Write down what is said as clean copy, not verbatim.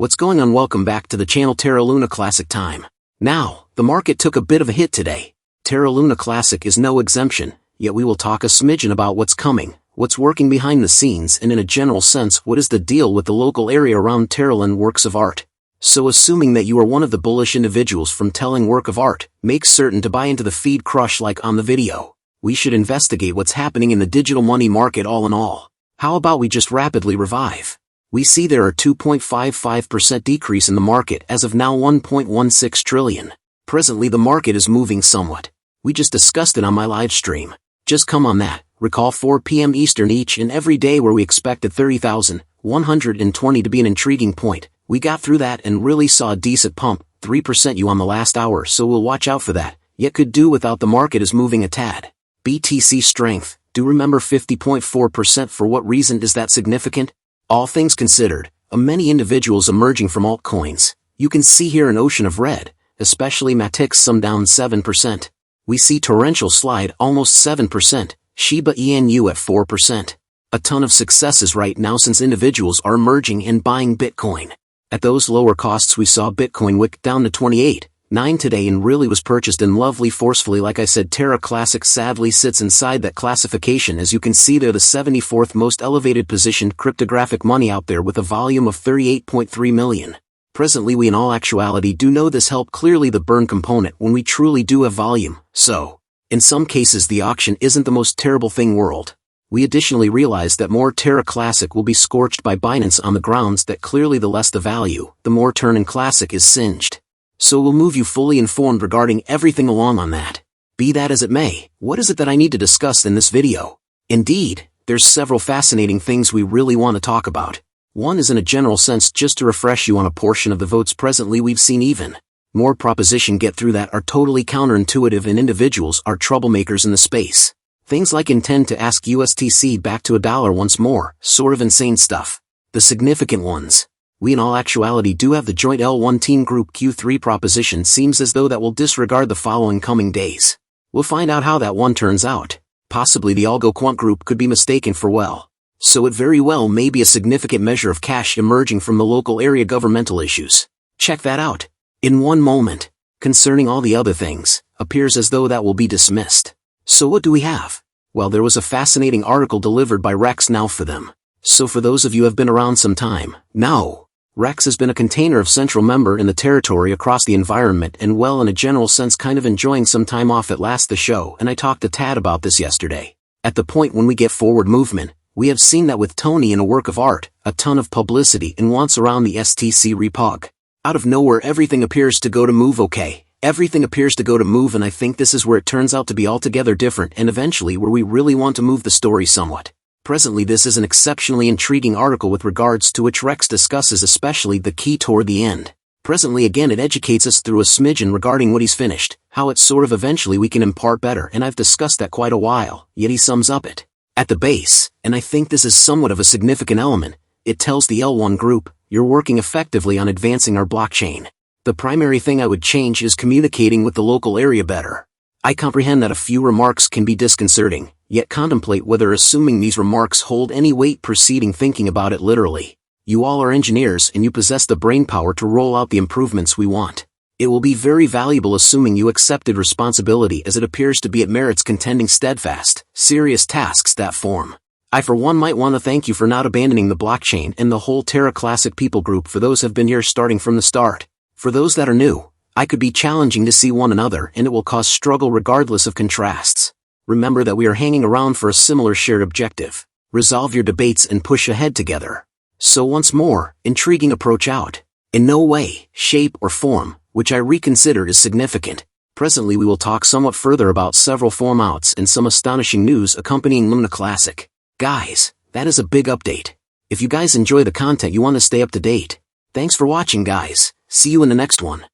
What's going on? Welcome back to the channel Terra LUNC Classic time. Now, the market took a bit of a hit today. Terra LUNC Classic is no exemption, yet we will talk a smidgen about what's coming, what's working behind the scenes, and in a general sense what is the deal with the local area around Terra LUNC works of art. So assuming that you are one of the bullish individuals from telling work of art, make certain to buy into the feed crush like on the video. We should investigate what's happening in the digital money market all in all. How about we just rapidly revive? We see there are 2.55% decrease in the market as of now 1.16 trillion. Presently the market is moving somewhat. We just discussed it on my live stream. Just come on that, recall 4 p.m. Eastern each and every day where we expected 30,120 to be an intriguing point. We got through that and really saw a decent pump, 3% you on the last hour, so we'll watch out for that, yet could do without the market is moving a tad. BTC strength, do remember 50.4%. For what reason is that significant? All things considered, many individuals emerging from altcoins. You can see here an ocean of red, especially Matix some down 7%. We see torrential slide almost 7%, Shiba Inu at 4%. A ton of successes right now since individuals are emerging and buying Bitcoin. At those lower costs we saw Bitcoin wick down to 28.9 today and really was purchased in lovely forcefully. Like I said, Terra Classic sadly sits inside that classification. As you can see, they're the 74th most elevated positioned cryptographic money out there with a volume of 38.3 million. Presently we in all actuality do know this help clearly the burn component when we truly do have volume, so in some cases the auction isn't the most terrible thing world. We additionally realize that more Terra Classic will be scorched by Binance on the grounds that clearly the less the value, the more turn in Classic is singed. So we'll move you fully informed regarding everything along on that. Be that as it may, what is it that I need to discuss in this video? Indeed, there's several fascinating things we really want to talk about. One is in a general sense just to refresh you on a portion of the votes presently we've seen even more proposition get through that are totally counterintuitive and individuals are troublemakers in the space. Things like intend to ask USTC back to $1 once more, sort of insane stuff. The significant ones. We in all actuality do have the joint L1 team group Q3 proposition. Seems as though that will disregard the following coming days. We'll find out how that one turns out. Possibly the algo quant group could be mistaken for well. So it very well may be a significant measure of cash emerging from the local area governmental issues. Check that out. In one moment. Concerning all the other things, appears as though that will be dismissed. So what do we have? Well, there was a fascinating article delivered by Rex now for them. So for those of you who have been around some time, now, Rex has been a container of central member in the territory across the environment and well in a general sense kind of enjoying some time off at last the show, and I talked to Tad about this yesterday. At the point when we get forward movement, we have seen that with Tony in a work of art, a ton of publicity and wants around the STC repug. Out of nowhere everything appears to go to move okay. Everything appears to go to move, and I think this is where it turns out to be altogether different and eventually where we really want to move the story somewhat. Presently this is an exceptionally intriguing article with regards to which Rex discusses especially the key toward the end. Presently again it educates us through a smidgen regarding what he's finished, how it's sort of eventually we can impart better, and I've discussed that quite a while, yet he sums up it. At the base, and I think this is somewhat of a significant element, it tells the L1 group, you're working effectively on advancing our blockchain. The primary thing I would change is communicating with the local area better. I comprehend that a few remarks can be disconcerting, yet contemplate whether assuming these remarks hold any weight proceeding thinking about it literally. You all are engineers and you possess the brainpower to roll out the improvements we want. It will be very valuable assuming you accepted responsibility, as it appears to be at merits contending steadfast, serious tasks that form. I for one might want to thank you for not abandoning the blockchain and the whole Terra Classic people group. For those have been here starting from the start. For those that are new, I could be challenging to see one another and it will cause struggle regardless of contrasts. Remember that we are hanging around for a similar shared objective. Resolve your debates and push ahead together. So once more, intriguing approach out. In no way, shape or form, which I reconsider is significant. Presently we will talk somewhat further about several form outs and some astonishing news accompanying LUNC Classic. Guys, that is a big update. If you guys enjoy the content you want to stay up to date. Thanks for watching guys. See you in the next one.